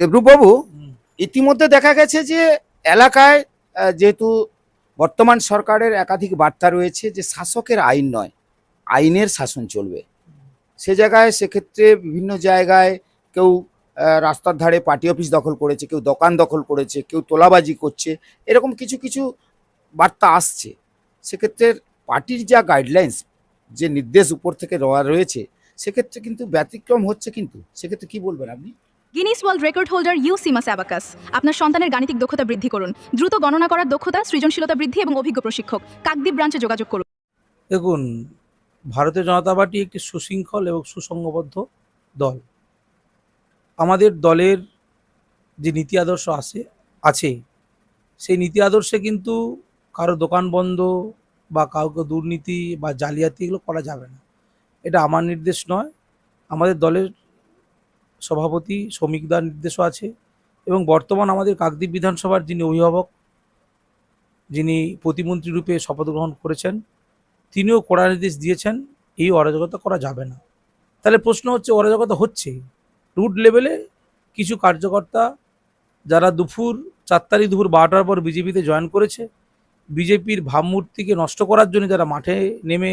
দেবরূপবাবু, ইতিমধ্যে দেখা গেছে যে এলাকায় যেহেতু বর্তমান সরকারের একাধিক বার্তা রয়েছে যে শাসকের আইন নয়, আইনের শাসন চলবে। সে জায়গায় সেক্ষেত্রে বিভিন্ন জায়গায় কেউ রাস্তার ধারে পার্টি অফিস দখল করেছে, কেউ দোকান দখল করেছে, কেউ তোলাবাজি করছে, এরকম কিছু কিছু বার্তা আসছে। সেক্ষেত্রে পার্টির যা গাইডলাইন্স, যে নির্দেশ উপর থেকে দেওয়া রয়েছে, সেক্ষেত্রে কিন্তু ব্যতিক্রম হচ্ছে। কিন্তু সেক্ষেত্রে কি বলবেন আপনি? Guinness world record holder UCMAS abacus. আপনার সন্তানের গাণিতিক দক্ষতা বৃদ্ধি করুন। দ্রুত গণনা করার দক্ষতা, সৃজনশীলতা বৃদ্ধি এবং অভিজ্ঞ প্রশিক্ষক। কাকদ্বীপ ব্রাঞ্চে যোগাযোগ করুন। দেখুন, ভারতীয় জনতা পার্টি একটি সুশৃঙ্খল এবং সুসংঘবদ্ধ দল। আমাদের দলের যে নীতি আদর্শ আছে সেই নীতি আদর্শে কিন্তু কারো দোকান বন্ধ বা কাউকে দুর্নীতি বা জালিয়াতি এগুলো করা যাবে না। এটা আমার নির্দেশ নয়, আমাদের দলের সভাপতি শ্রমিকদার নির্দেশও আছে। এবং বর্তমান আমাদের কাকদ্বীপ বিধানসভার যিনি অভিভাবক, যিনি প্রতিমন্ত্রী রূপে শপথ গ্রহণ করেছেন, তিনিও কড়া নির্দেশ দিয়েছেন এই অরাজকতা করা যাবে না। তাহলে প্রশ্ন হচ্ছে, অরাজকতা হচ্ছে রুট লেভেলে কিছু কার্যকর্তা যারা 4 তারিখ দুপুর 12টার পর বিজেপিতে জয়েন করেছে, বিজেপির ভাবমূর্তিকে নষ্ট করার জন্য যারা মাঠে নেমে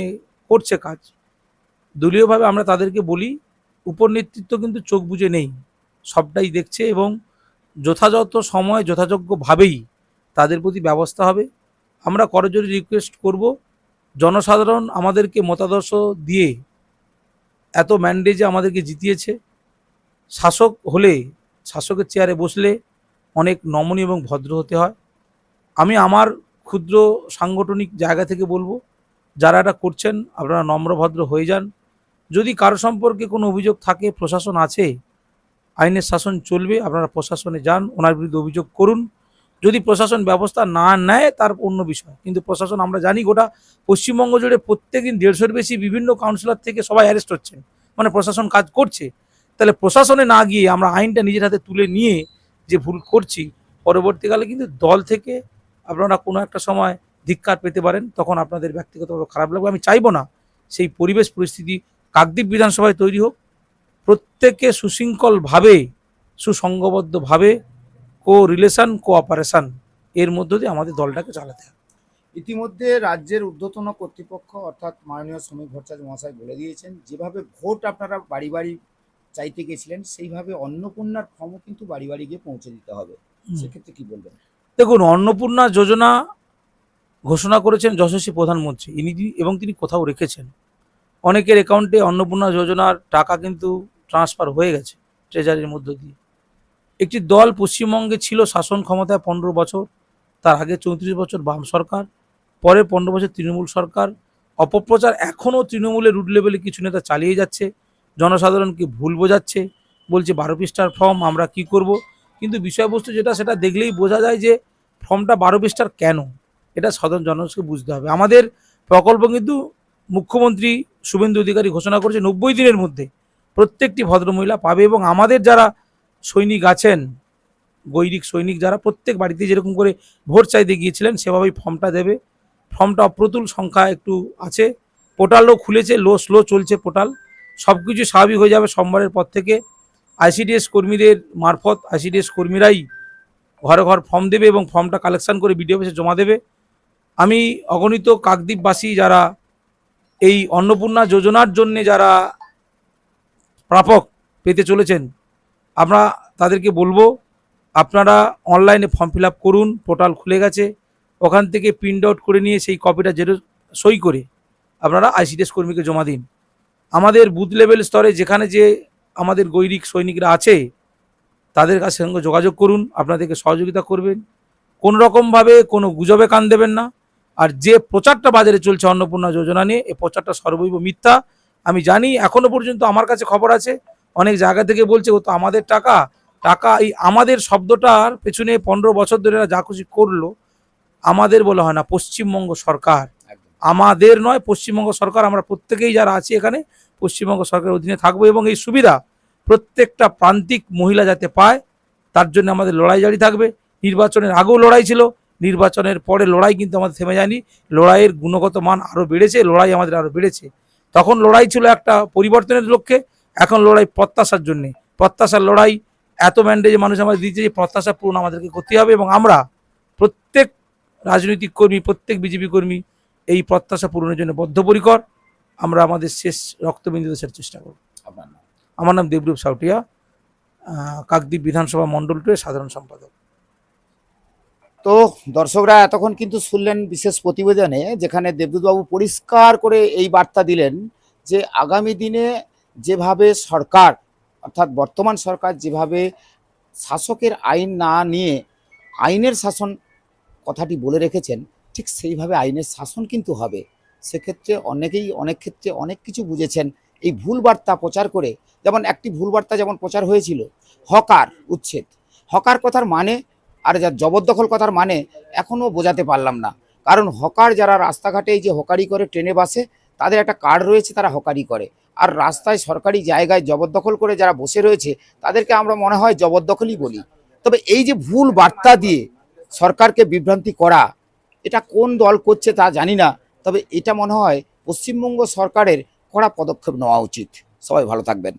করছে কাজ, দলীয়ভাবে আমরা তাদেরকে বলি, উপর নেতৃত্ব কিন্তু চোখ বুজে নেই, সবটাই দেখছে এবং যথাযথ সময় যথাযোগ্যভাবেই তাদের প্রতি ব্যবস্থা হবে। আমরা করজোড়ে রিকোয়েস্ট করব, জনসাধারণ আমাদেরকে মতাদর্শ দিয়ে এত ম্যান্ডেজে আমাদেরকে জিতিয়েছে। শাসক হলে, শাসকের চেয়ারে বসলে অনেক নমনীয় এবং ভদ্র হতে হয়। আমি আমার ক্ষুদ্র সাংগঠনিক জায়গা থেকে বলবো, যারা এটা করছেন আপনারা নম্র ভদ্র হয়ে যান। যদি কারো সম্পর্কে কোনো অভিযোগ থাকে, প্রশাসন আছে, আইনের শাসন চলবে, আপনারা প্রশাসনে যান, ওনার বিরুদ্ধে অভিযোগ করুন। যদি প্রশাসন ব্যবস্থা না নেয় তার অন্য বিষয়, কিন্তু প্রশাসন, আমরা জানি গোটা পশ্চিমবঙ্গ জুড়ে প্রত্যেকদিন 150-এর বেশি বিভিন্ন কাউন্সিলর থেকে সবাই অ্যারেস্ট হচ্ছেন, মানে প্রশাসন কাজ করছে। তাহলে প্রশাসনে না গিয়ে আমরা আইনটা নিজের হাতে তুলে নিয়ে যে ভুল করছি, পরবর্তীকালে কিন্তু দল থেকে আপনারা কোনো একটা সময় ধিক্কার পেতে পারেন, তখন আপনাদের ব্যক্তিগতভাবে খারাপ লাগবে। আমি চাইবো না সেই পরিবেশ পরিস্থিতি কাকদ্বীপ বিধানসভায় তৈরি হোক। প্রত্যেকে সুশৃঙ্খলভাবে, সুসংঘবদ্ধভাবে, রিলেশন কোঅপারেশন এর মধ্য দিয়ে আমাদের দলটাকে চালাতে হবে। ইতিমধ্যে রাজ্যের ঊর্ধ্বতন কর্তৃপক্ষ অর্থাৎ মাননীয় শ্রমিক ভট্টাচার্য মহাশয় বলে দিয়েছেন, যেভাবে ভোট আপনারা বাড়ি বাড়ি চাইতে গেছিলেন, সেইভাবে অন্নপূর্ণার ফর্মও কিন্তু বাড়ি বাড়ি গিয়ে পৌঁছে দিতে হবে। সেক্ষেত্রে কি বলবেন? দেখুন, অন্নপূর্ণা যোজনা ঘোষণা করেছেন যশস্বী প্রধানমন্ত্রী, এবং তিনি কোথাও রেখেছেন। অনেকের অ্যাকাউন্টে অন্নপূর্ণা যোজনার টাকা কিন্তু ট্রান্সফার হয়ে গেছে ট্রেজারির মধ্য দিয়ে। একটি দল পশ্চিমবঙ্গে ছিল শাসন ক্ষমতায় 15 বছর, তার আগে 34 বছর বাম সরকার, পরে 15 বছর তৃণমূল সরকার। অপপ্রচার এখনও তৃণমূলের রুট লেভেলে কিছু নেতা চালিয়ে যাচ্ছে, জনসাধারণকে ভুল বোঝাচ্ছে, বলছে 12 পৃষ্ঠার ফর্ম, আমরা কি করব। কিন্তু বিষয়বস্তু যেটা, সেটা দেখলেই বোঝা যায় যে ফর্মটা 12 পৃষ্ঠার কেন, এটা সাধারণ জনগণকে বুঝতে হবে। আমাদের প্রকল্প কিন্তু মুখ্যমন্ত্রী শুভেন্দু অধিকারী ঘোষণা করেছে 90 দিনের মধ্যে প্রত্যেকটি ভদ্রমহিলা পাবে। এবং আমাদের যারা সৈনিক আছেন, গৈরিক সৈনিক যারা, প্রত্যেক বাড়িতে যেরকম করে ভোট চাইতে গিয়েছিলেন সেভাবেই ফর্মটা দেবে। ফর্মটা অপ্রতুল সংখ্যা একটু আছে, পোর্টালও খুলেছে, স্লো চলছে পোর্টাল। সব কিছু স্বাভাবিক হয়ে যাবে সোমবারের পর থেকে। আইসিডিএস কর্মীদের মারফত আইসিডিএস কর্মীরাই ঘরে ঘর ফর্ম দেবে এবং ফর্মটা কালেকশন করে বিডিও অফিসে জমা দেবে। আমি অগণিত কাকদ্বীপবাসী যারা এই অন্নপূর্ণা যোজনার জন্যে যারা প্রাপক পেতে চলেছেন, আমরা তাদেরকে বলবো, আপনারা অনলাইনে ফর্ম ফিল আপ করুন, পোর্টাল খুলে গেছে, ওখান থেকে প্রিন্ট আউট করে নিয়ে সেই কপিটা সই করে আপনারা আইসিডিএস কর্মীকে জমা দিন। আমাদের বুথ লেভেল স্তরে যেখানে যে আমাদের গৈরিক সৈনিকরা আছে, তাদের কাছে সঙ্গে যোগাযোগ করুন, আপনাদেরকে সহযোগিতা করবেন। কোনো রকমভাবে কোনো গুজবে কান দেবেন না। আর যে প্রচারটা বাজারে চলছে অন্নপূর্ণা যোজনা নিয়ে, এই প্রচারটা সর্বৈব মিথ্যা। আমি জানি এখনো পর্যন্ত আমার কাছে খবর আছে, অনেক জায়গা থেকে বলছে ও তো আমাদের টাকা। এই আমাদের শব্দটার পেছনে 15 বছর ধরে যা খুশি করলো, আমাদের বলা হয় না, পশ্চিমবঙ্গ সরকার, আমাদের নয়, পশ্চিমবঙ্গ সরকার। আমরা প্রত্যেকেই যারা আছি এখানে পশ্চিমবঙ্গ সরকারের অধীনে থাকবো এবং এই সুবিধা প্রত্যেকটা প্রান্তিক মহিলা যাতে পায়, তার জন্য আমাদের লড়াই জারি থাকবে। নির্বাচনের আগেও লড়াই ছিল, নির্বাচনের পরে লড়াই কিন্তু আমাদের থেমে যায়নি। লড়াইয়ের গুণগত মান আরও বেড়েছে, লড়াই আমাদের আরও বেড়েছে। তখন লড়াই ছিল একটা পরিবর্তনের লক্ষ্যে, এখন লড়াই প্রত্যাশার জন্যে। প্রত্যাশার লড়াই এত ম্যান্ডেট যে মানুষ আমাদের দিয়েছে, যে প্রত্যাশা পূরণ আমাদেরকে করতে হবে, এবং আমরা প্রত্যেক রাজনৈতিক কর্মী, প্রত্যেক বিজেপি কর্মী এই প্রত্যাশা পূরণের জন্য বদ্ধপরিকর। আমরা আমাদের শেষ রক্তবিন্দু দেওয়ার চেষ্টা করব। আপনার নাম? আমার নাম দেবরূপ সাউটিয়া, কাকদ্বীপ বিধানসভা মণ্ডল 2 এর সাধারণ সম্পাদক। তো দর্শকরা এতক্ষণ কিন্তু শুনলেন বিশেষ প্রতিবেদনে, যেখানে দেবদূতবাবু পরিষ্কার করে এই বার্তা দিলেন যে আগামী দিনে যেভাবে সরকার, অর্থাৎ বর্তমান সরকার যেভাবে শাসকের আইন না নিয়ে আইনের শাসন কথাটি বলে রেখেছেন, ঠিক সেইভাবে আইনের শাসন কিন্তু হবে। সেক্ষেত্রে অনেকেই অনেক ক্ষেত্রে অনেক কিছু বুঝেছেন এই ভুল বার্তা প্রচার করে। যেমন একটি ভুল বার্তা যেমন প্রচার হয়েছিল হকার উচ্ছেদ, হকার কথার মানে আর যার জবরদখল কথার মানে এখনও বোঝাতে পারলাম না। কারণ হকার যারা রাস্তাঘাটে এই যে হকারি করে ট্রেনে বাসে, তাদের একটা কার্ড রয়েছে, তারা হকারি করে। আর রাস্তায় সরকারি জায়গায় জবরদখল করে যারা বসে রয়েছে, তাদেরকে আমরা মনে হয় জবরদখলই বলি। তবে এই যে ভুল বার্তা দিয়ে সরকারকে বিভ্রান্তি করা, এটা কোন দল করছে তা জানি না, তবে এটা মনে হয় পশ্চিমবঙ্গ সরকারের কড়া পদক্ষেপ নেওয়া উচিত। সবাই ভালো থাকবেন।